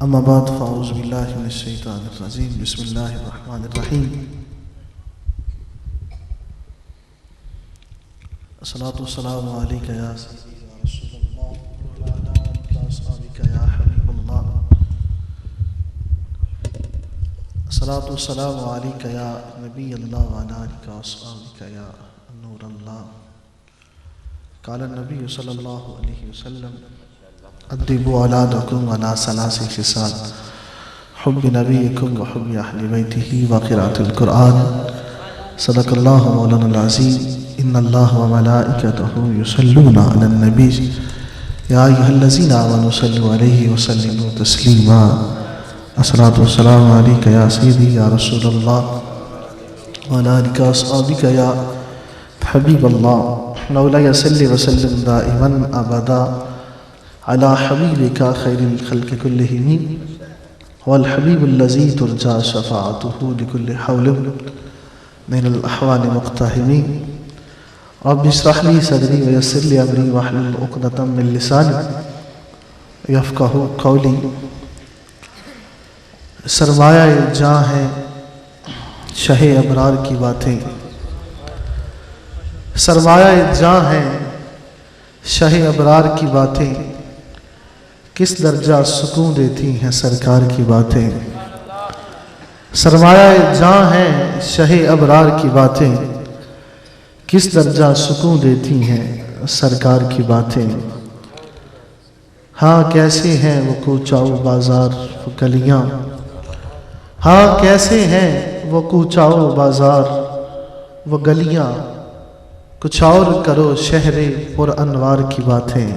اما بعد فاعوذ باللہ من الشیطان الرجیم بسم اللہ الرحمن الرحیم الصلاۃ والسلام علیک یا سیدی یا رسول اللہ وعلی آلک واصحابک یا حبیب اللہ الصلاۃ والسلام علیک یا نبی اللہ وعلی آلک واصحابک یا نور اللہ قال النبی صلی اللہ علیہ وسلم ادبوا اولادکم علی ثلاث خصال حب نبیکم وحب اہل بیتہ وقراءۃ القرآن صدق اللہ مولانا العظیم ان اللہ وملائکتہ یصلون علی النبی یا ایھا الذین آمنوا صلوا علیہ وسلموا تسلیما الصلاۃ والسلام علیک یا سیدی یا رسول اللہ وعلی آلک واصحابک یا حبیب اللہ مولاي صل وسلم دائما ابدا على حبيبك خير الخلق كلهم والحبيب الذي ترجى شفاعته لكل حول من الأحوال مقتحم رب اشرح لي صدري ويسر لي أمري واحلل عقدة من لساني يفقهوا قولي سرمایہ جاں ہے شہ ابرار کی باتیں، سرمایہ جاں ہے شہ ابرار کی باتیں، کس درجہ سکون دیتی ہیں سرکار کی باتیں۔ سرمایہ جاں ہیں شہ ابرار کی باتیں، کس درجہ سکون دیتی ہیں سرکار کی باتیں۔ ہاں کیسے ہیں وہ کوچاؤ بازار وہ گلیاں، ہاں کیسے ہیں وہ کوچاؤ بازار وہ گلیاں، کچھ اور کرو شہر پر انوار کی باتیں۔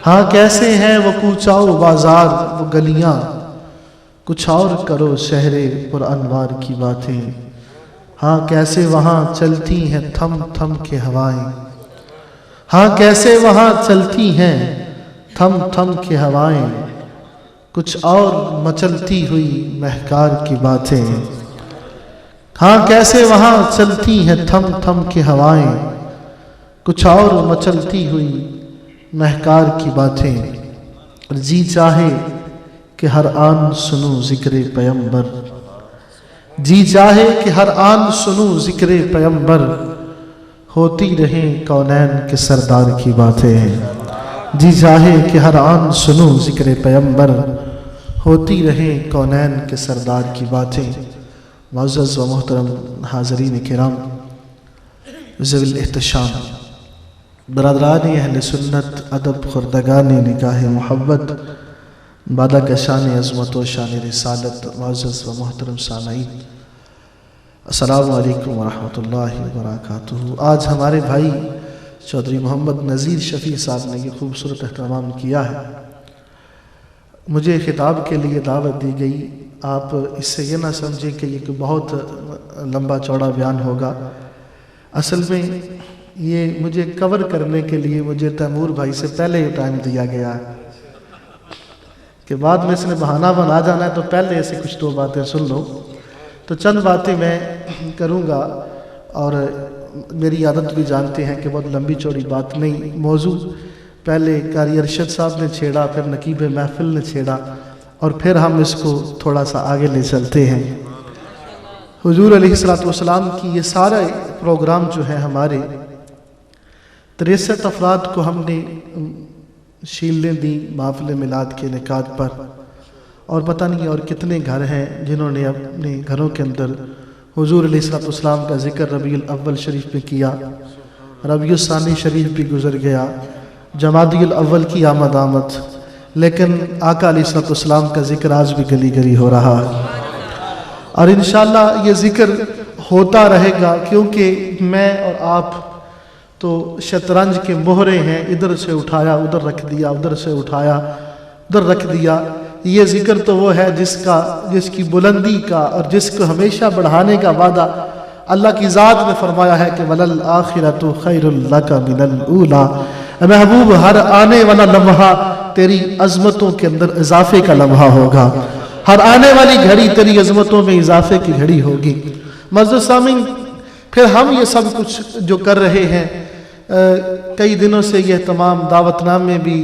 ہاں کیسے ہیں وہ کوچاؤ بازار وہ گلیاں، کچھ اور کرو شہر پر انوار کی باتیں۔ ہاں کیسے وہاں چلتی ہیں تھم تھم کے ہوائیں، ہاں کیسے وہاں چلتی ہیں تھم تھم کے ہوائیں، کچھ اور مچلتی ہوئی مہکار کی باتیں۔ ہاں کیسے وہاں چلتی ہیں تھم تھم کے ہوائیں، کچھ اور مچلتی ہوئی مہکار کی باتیں۔ جی چاہے کہ ہر آن سنوں ذکر پیمبر، جی چاہے کہ ہر آن سنوں ذکر پیمبر، ہوتی رہیں کونین کے سردار کی باتیں۔ جی چاہے کہ ہر آن سنوں ذکر پیمبر، ہوتی رہیں کونین کے سردار کی باتیں۔ معزز و محترم حاضرین کرام، ذوی الاحتشام، برادران اہل سنت، ادب خردگان نگاہ محبت، بالا کا شان عظمت و شان رسالت، معزز و محترم سامعین، السلام علیکم ورحمۃ اللہ وبرکاتہ۔ آج ہمارے بھائی چودھری محمد نذیر شفیع صاحب نے یہ خوبصورت اہتمام کیا ہے۔ مجھے خطاب کے لیے دعوت دی گئی، آپ اس سے یہ نہ سمجھیں کہ یہ بہت لمبا چوڑا بیان ہوگا۔ اصل میں یہ مجھے کور کرنے کے لیے مجھے تیمور بھائی سے پہلے ہی ٹائم دیا گیا ہے کہ بعد میں اس نے بہانہ بنا جانا ہے تو پہلے ایسے کچھ دو باتیں سن لو۔ تو چند باتیں میں کروں گا، اور میری عادت بھی جانتے ہیں کہ بہت لمبی چوڑی بات نہیں، موضوع پہلے قاری ارشد صاحب نے چھیڑا، پھر نقیب محفل نے چھیڑا، اور پھر ہم اس کو تھوڑا سا آگے لے چلتے ہیں۔ حضور علیہ السلام کی یہ سارے پروگرام جو ہیں ہمارے 63 افراد کو ہم نے شیلیں دی محفل میلاد کے انعقاد پر، اور پتہ نہیں اور کتنے گھر ہیں جنہوں نے اپنے گھروں کے اندر حضور علیہ السلام کا ذکر ربیع الاول شریف پہ کیا، ربیع الثانی شریف بھی گزر گیا، جمادی الاول کی آمد، لیکن آقا علیہ السلام کا ذکر آج بھی گلی گلی ہو رہا ہے، اور انشاءاللہ یہ ذکر ہوتا رہے گا، کیونکہ میں اور آپ تو شطرنج کے مہرے ہیں، ادھر سے اٹھایا ادھر رکھ دیا، ادھر سے اٹھایا ادھر رکھ دیا۔ یہ ذکر تو وہ ہے جس کی بلندی کا اور جس کو ہمیشہ بڑھانے کا وعدہ اللہ کی ذات نے فرمایا ہے کہ وَلَلْآخِرَةُ خَيْرٌ لَكَ مِنَ الْأُولَىٰ۔ محبوب، ہر آنے والا لمحہ تیری عظمتوں کے اندر اضافے کا لمحہ ہوگا، ہر آنے والی گھڑی تیری عظمتوں میں اضافے کی گھڑی ہوگی۔ معزز سامعین، پھر ہم یہ سب کچھ جو کر رہے ہیں، کئی دنوں سے یہ تمام دعوت نامے بھی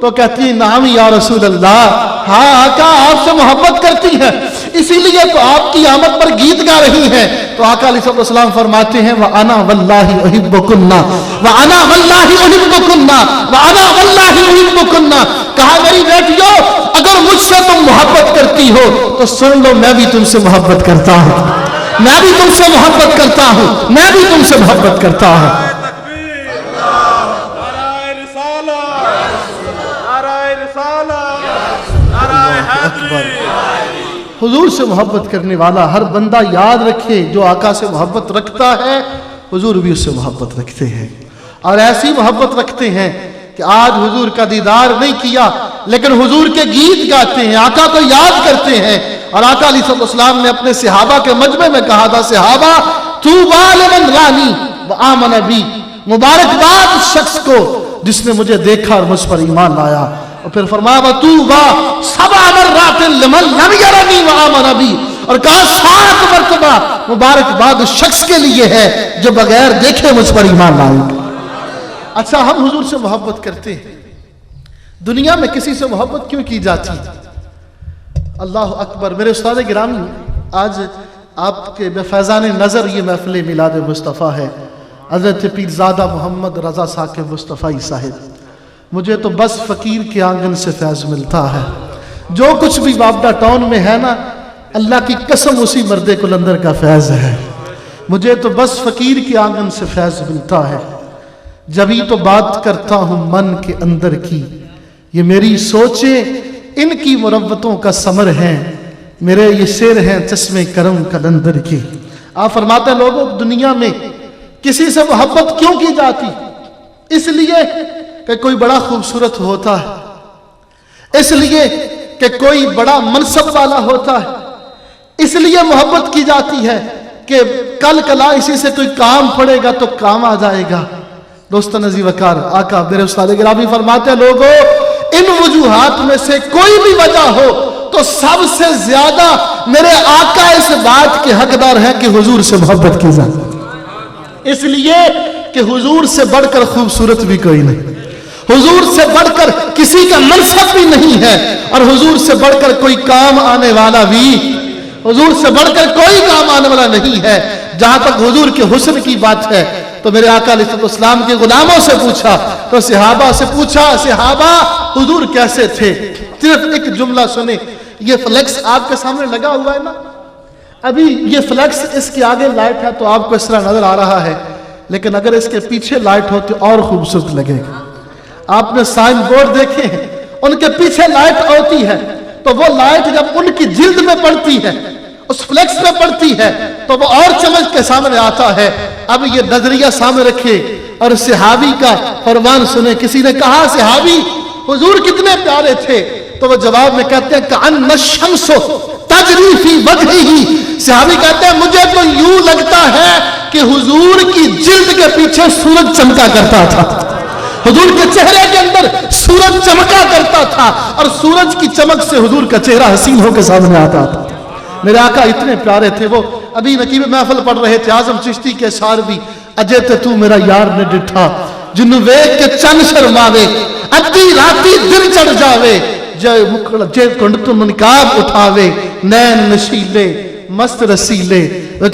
تو کہتی ہیں نعم یا رسول اللہ، ہاں آقا آپ سے محبت کرتی ہیں، اسی لیے تو آپ کی آمد پر گیت گا رہی ہیں۔ تو آقا علیہ السلام فرماتے ہیں وَأَنَا وَاللَّهِ أُحِبُّكُنَّ وَأَنَا وَاللَّهِ أُحِبُّكُنَّ وَأَنَا وَاللَّهِ أُحِبُّكُنَّ۔ کہا میری بیٹیوں اگر مجھ سے تم محبت کرتی ہو تو سن لو میں بھی تم سے محبت کرتا ہوں، میں بھی تم سے محبت کرتا ہوں، میں بھی تم سے محبت کرتا ہوں۔ حضور سے محبت کرنے والا ہر بندہ یاد رکھے جو آقا سے محبت رکھتا ہے حضور بھی اس سے محبت رکھتے ہیں، اور ایسی محبت رکھتے ہیں کہ آج حضور کا دیدار نہیں کیا لیکن حضور کے گیت گاتے ہیں، آقا کو یاد کرتے ہیں۔ اور آقا علیہ السلام نے اپنے صحابہ کے مجمع میں کہا تھا صحابہ طوبی لمن رانی وآمن بی، مبارکباد اس شخص کو جس نے مجھے دیکھا اور مجھ پر ایمان لایا۔ اور پھر فرمایا طوبی سبع مرات لمن لم یرنی وآمن بی، اور کہا 7 مرتبہ مبارکباد اس شخص کے لیے ہے جو بغیر دیکھے مجھ پر ایمان لائے۔ اچھا ہم حضور سے محبت کرتے ہیں، دنیا میں کسی سے محبت کیوں کی جاتی؟ اللہ اکبر۔ میرے استاد گرامی، آج آپ کے بے فیضان نظر یہ محفل میلاد مصطفیٰ ہے، حضرت پیرزادہ محمد رضا ثاقب مصطفی صاحب۔ مجھے تو بس فقیر کے آنگن سے فیض ملتا ہے، جو کچھ بھی بابڈا ٹاؤن میں ہے نا، اللہ کی قسم اسی مردے قلندر کا فیض ہے۔ مجھے تو بس فقیر کے آنگن سے فیض ملتا ہے، جبھی تو بات کرتا ہوں من کے اندر کی، یہ میری سوچیں ان کی مروتوں کا ثمر ہیں، میرے یہ شعر ہیں چشمے کرم کلندر کی۔ آپ فرماتے ہیں لوگوں دنیا میں کسی سے محبت کیوں کی جاتی؟ اس لیے کہ کوئی بڑا خوبصورت ہوتا ہے، اس لیے کہ کوئی بڑا منصب والا ہوتا ہے، اس لیے محبت کی جاتی ہے کہ کل کلا اسی سے کوئی کام پڑے گا تو کام آ جائے گا۔ دوستان عزیز وقار، آقا میرے استاد گرامی فرماتے ہیں لوگوں ان وجوہات میں سے کوئی بھی وجہ ہو تو سب سے زیادہ میرے آقا اس بات کے حقدار ہیں کہ حضور سے محبت کی جائے، اس لیے کہ حضور سے بڑھ کر خوبصورت بھی کوئی نہیں، حضور سے بڑھ کر کسی کا منصب بھی نہیں ہے، اور حضور سے بڑھ کر کوئی کام آنے والا بھی، حضور سے بڑھ کر کوئی کام آنے والا نہیں ہے۔ جہاں تک حضور کے حسن کی بات ہے تو میرے آقا علیہ السلام کے غلاموں سے پوچھا، تو صحابہ سے پوچھا صحابہ حضور کیسے تھے؟ صرف ایک جملہ سنیں، یہ فلیکس آپ کے سامنے لگا ہوا ہے نا، ابھی یہ فلیکس اس کے آگے لائٹ ہے تو آپ کو اس طرح نظر آ رہا ہے، لیکن اگر اس کے پیچھے لائٹ ہوتی اور خوبصورت لگے گا۔ آپ نے سائن بورڈ دیکھے ہیں، ان کے پیچھے لائٹ ہوتی ہے تو وہ لائٹ جب ان کی جلد میں پڑتی ہے، اس فلیکس میں پڑتی ہے تو وہ اور چمک کے سامنے آتا ہے۔ اب یہ نظریہ سامنے رکھے اور صحابی کا فرمان سنے۔ کسی نے کہا صحابی حضور کتنے پیارے تھے، تو وہ جواب میں کہتے ہیں کأن الشمس تجری فی وجہہ، صحابی کہتے ہیں مجھے تو یوں لگتا ہے کہ حضور کی جلد کے پیچھے سورج چمکا کرتا تھا، حضور کے چہرے کے اندر سورج چمکا کرتا تھا، اور سورج کی چمک سے حضور کا چہرہ حسین ہو کے سامنے آتا تھا۔ میرے آقا اتنے پیارے تھے، وہ ابھی نقیب محفل پڑھ رہے تھے، اعظم چشتی کے اشعار بھی، اجے تے تو میرا یار نے ڈٹھا، جنوں ویکھ کے چن شرماوے، ادھی راتی دل چڑھ جاوے، جے کنڈ تو نقاب اٹھاوے، نین نشیلے مست رسیلے،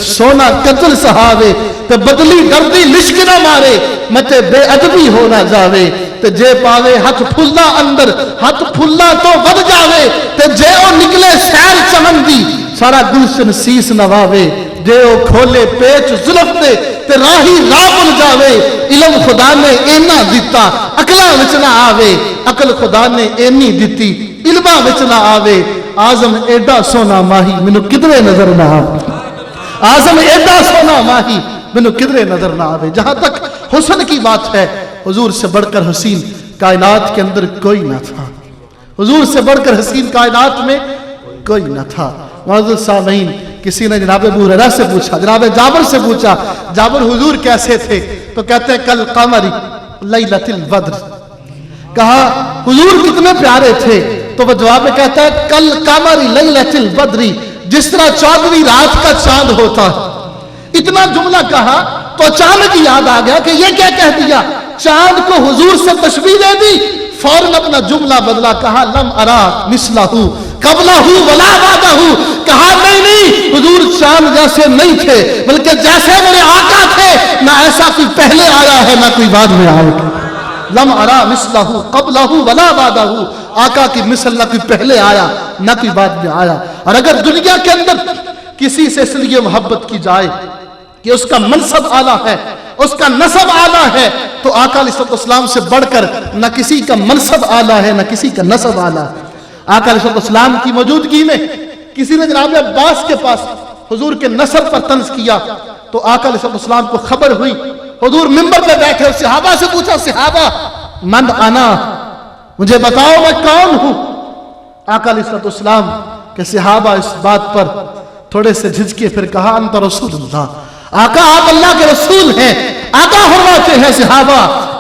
سونا قتل سہاوے، تے بدلی دردی لشک نہ مارے، متے بے ادبی ہو نہ جاوے، تے جے پاوے ہاتھ پھلا اندر، ہاتھ پھلا تو ود جاوے، تے جے او نکلے سیر چمن دی، سارا گلشن سیس نواوے، جے او کھولے پیچ زلف دے، تے راہی راہ بن جاوے، علم خدا نے اینا دیتا، عقلاں وچ نہ آوے، عقل خدا نے اینی دیتی، علماں وچ نہ آوے، آزم ایڈا سونا ماہی مینوں کدھرے نظر نہ آوے، آزم ایڈا سونا ماہی مینوں کدھرے نظر نہ آوے۔ جہاں تک حسن کی بات ہے، حضور سے بڑھ کر حسین کائنات کے اندر کوئی نہ تھا، حضور سے بڑھ کر حسین کائنات میں کوئی نہ تھا۔ معزز سامعین، کسی نے جناب ابو ہریرہ سے پوچھا، جناب جابر سے پوچھا جابر حضور کیسے تھے، تو کہتے ہیں کل قمری لیلۃ البدر، کہا حضور کتنے پیارے تھے، تو وہ جواب میں کہتا ہے کل قمری لیلۃ البدر، جس طرح 14ویں رات کا چاند ہوتا ہے۔ اتنا جملہ کہا تو اچانک یاد آ گیا کہ یہ کیا کہہ دیا، چاند کو حضور سے تشبیہ دے دی، فوراً اپنا جملہ بدلا, کہا لم ارا مثلہو قبلہو ولا بعدہو, کہا نہیں حضور چاند جیسے نہیں تھے بلکہ جیسے میرے آقا تھے, نہ ایسا کوئی پہلے آیا ہے نہ کوئی بعد میں آئے گا. لم ارا مثلہو قبلہو ولا بعدہو, آقا کی مثل نہ کوئی پہلے آیا نہ کوئی بعد میں آیا. اور اگر دنیا کے اندر کسی سے اس لیے محبت کی جائے کہ اس کا منصب اعلیٰ ہے, اس کا نسب اعلیٰ ہے, تو آقا علیہ السلام سے بڑھ کر نہ کسی کا منصب اعلیٰ ہے نہ کسی کا نسب اعلیٰ ہے. آقا علیہ السلام کی موجودگی میں کسی نے جناب عباس کے پاس حضور کے نسب پر طنز کیا, تو آقا علیہ السلام کو خبر ہوئی, حضور منبر پہ بیٹھے, صحابہ سے پوچھا, صحابہ من انا, مجھے بتاؤ میں کون ہوں. آقا علیہ السلام کے صحابہ اس بات پر تھوڑے سے جھجکے, پھر کہا انت رسول اللہ, آقا آپ اللہ کے رسول ہیں. آقا فرماتے ہیں صحابہ,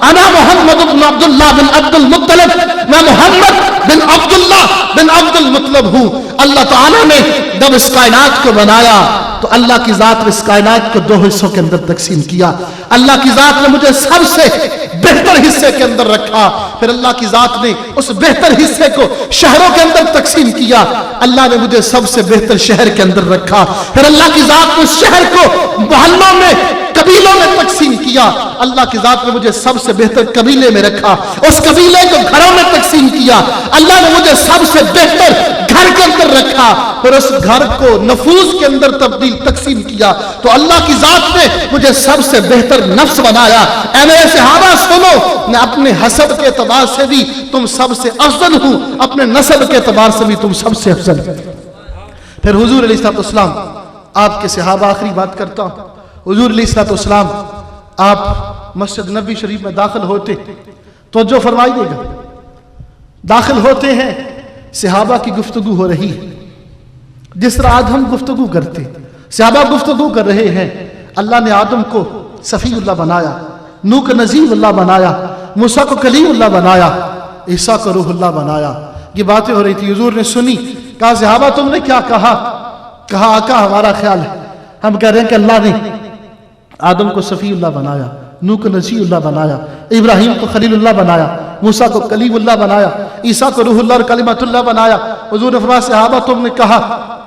انا محمد بن عبداللہ بن عبد المطلب, میں محمد بن عبداللہ بن عبد المطلب ہوں. اللہ تعالیٰ نے جب اس کائنات کو بنایا تو اللہ کی ذات نے اس کائنات کو 2 حصوں کے اندر تقسیم کیا. اللہ کی ذات نے مجھے سب سے بہتر حصے کے اندر رکھا, پھر اللہ کی ذات نے اس بہتر حصے کو شہروں کے اندر تقسیم کیا. اللہ نے مجھے سب سے بہتر شہر کے اندر رکھا, پھر اللہ کی ذات نے اس شہر کو محلوں میں قبیلوں میں تقسیم کیا. اللہ کی ذات نے مجھے سب سے بہتر قبیلے میں رکھا, اس قبیلے کو گھروں میں تقسیم کیا. اللہ نے مجھے سب سے بہتر گھر کے اندر رکھا, پھر اس گھر کو نفوس کے اندر تقسیم کیا. تو اللہ کی ذات نے مجھے سب سے بہتر نفس بنایا. اے میرے صحابہ سنو, میں اپنے حسب کے اعتبار سے بھی تم سب سے افضل ہوں, اپنے نسب کے اعتبار سے بھی تم سب سے افضل. پھر حضور علیہ السلام آپ کے صحابہ, آخری بات کرتا ہوں, حضور علیہ السلام آپ مسجد نبی شریف میں داخل ہوتے تو جو فرمائی دے گا, داخل ہوتے ہیں, صحابہ کی گفتگو ہو رہی ہے جس طرح آج ہم گفتگو کرتے, صحابہ گفتگو کر رہے ہیں. اللہ نے آدم کو صفی اللہ بنایا, نوح کو نذیر اللہ بنایا, موسیٰ کو کلیم اللہ بنایا, عیسیٰ کو روح اللہ بنایا. یہ باتیں ہو رہی تھی, حضور نے سنی, کہا صحابہ تم نے کیا کہا؟ کہا آقا ہمارا خیال ہے, ہم کہہ رہے ہیں کہ اللہ نے آدم کو صفی اللہ بنایا, نوح کو نذیر اللہ بنایا, ابراہیم کو خلیل اللہ بنایا, موسیٰ کو کلیم اللہ بنایا, عیسیٰ کو روح اللہ اور کلمۃ اللہ بنایا. حضور نے فرمایا صحابہ تم نے کہا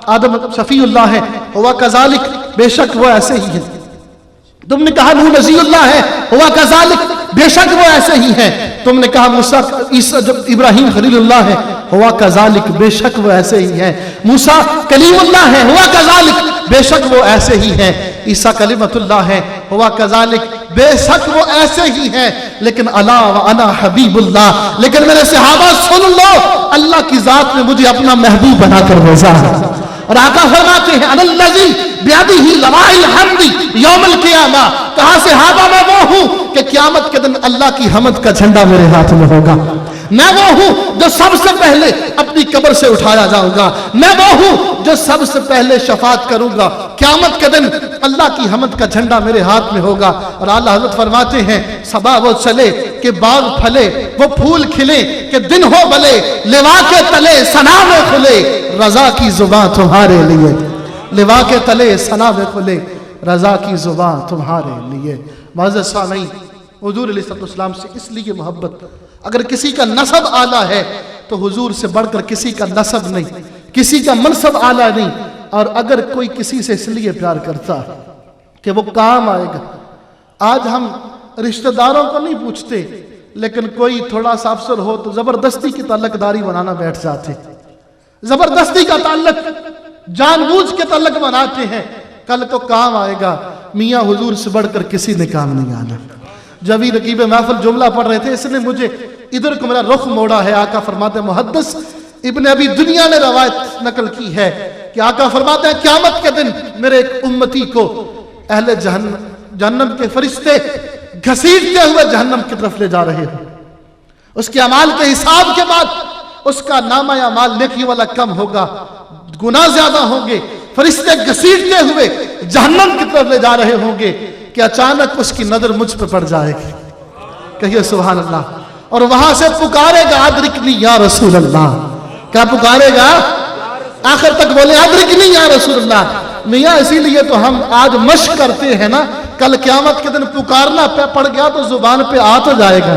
آدم صفی اللہ ہے, ہوا کذالک, بے شک وہ ایسے ہی ہے. تم نے کہا نوح نذیر اللہ ہے, ہوا کذالک, بے شک وہ ایسے ہی ہیں. تم نے کہا موسیٰ عیسیٰ ابراہیم خلیل اللہ ہے, ہوا کذالک, بے شک وہ ایسے ہی ہیں. موسیٰ کلیم اللہ ہے, ہوا کذالک, بے شک وہ ایسے ہی ہیں. عیسیٰ کلمۃ اللہ ہے, ہوا کذالک, بے شک وہ ایسے ہی ہیں. لیکن الا وانا حبیب اللہ, لیکن میرے صحابہ سن لو, اللہ کی ذات نے مجھے اپنا محبوب بنا کر بھیجا ہے. اور آقا فرماتے ہیں انا الذی بیدہ لواء الحمد یوم القیامہ, کہا صحابہ میں وہ ہوں کہ قیامت کے دن اللہ کی حمد کا جھنڈا میرے ہاتھ میں ہوگا. میں وہ ہوں جو سب سے پہلے اپنی قبر سے اٹھایا جاؤں گا. میں وہ ہوں جو سب سے پہلے شفاعت کروں گا. قیامت کے دن اللہ کی حمد کا جھنڈا میرے ہاتھ میں ہوگا. اور اعلیٰ حضرت فرماتے ہیں صبا وہ چلے کہ باغ پھلے, وہ پھول کھلے کہ دن ہو بلے, لوا کے تلے ثنا میں کھلے, رضا کی زباں تمہارے لیے. لوا کے تلے ثنا میں کھلے, رضا کی زباں تمہارے لیے. معزز سامعین, حضور علیہ السلام سے اس لیے محبت, اگر کسی کا نسب اعلیٰ ہے تو حضور سے بڑھ کر کسی کا نسب نہیں, کسی کا منصب اعلیٰ نہیں. اور اگر کوئی کسی سے اس لیے پیار کرتا ہے کہ وہ کام آئے گا. آج ہم رشتہ داروں کو نہیں پوچھتے, لیکن کوئی تھوڑا سا افسر ہو تو زبردستی کی تعلق داری بنانا بیٹھ جاتے, زبردستی کا تعلق, جان بوجھ کے تعلق بناتے ہیں. کل کو کام آئے گا. میاں حضور سے بڑھ کر کسی نے کام نہیں آنا. جب ہی رقیب محفل جملہ پڑھ رہے تھے, اس نے مجھے ادھر کو میرا رخ موڑا ہے. آقا فرماتے, محدث ابن ابی دنیا نے روایت نقل کی ہے کہ آقا فرماتے ہیں قیامت کے دن میرے ایک امتی کو اہل جہنم کے فرشتے گھسیٹتے ہوئے جہنم کی طرف لے جا رہے ہیں. اس کے اعمال کے حساب کے بعد اس کا نامہ اعمال نیکی والا کم ہوگا, گناہ زیادہ ہوں گے. فرشتے گھسیٹتے ہوئے جہنم کی طرف لے جا رہے ہوں گے کہ اچانک اس کی نظر مجھ پہ پڑ جائے گی. کہیے سبحان اللہ. اور وہاں سے پکارے گا ادرکنی یا رسول اللہ. کیا پکارے گا؟ آخر تک بولے ادرکنی یا رسول اللہ. میاں اسی لیے تو ہم آج مشق کرتے ہیں نا, کل قیامت کے دن پکارنا پڑ گیا تو زبان پہ آ تو جائے گا.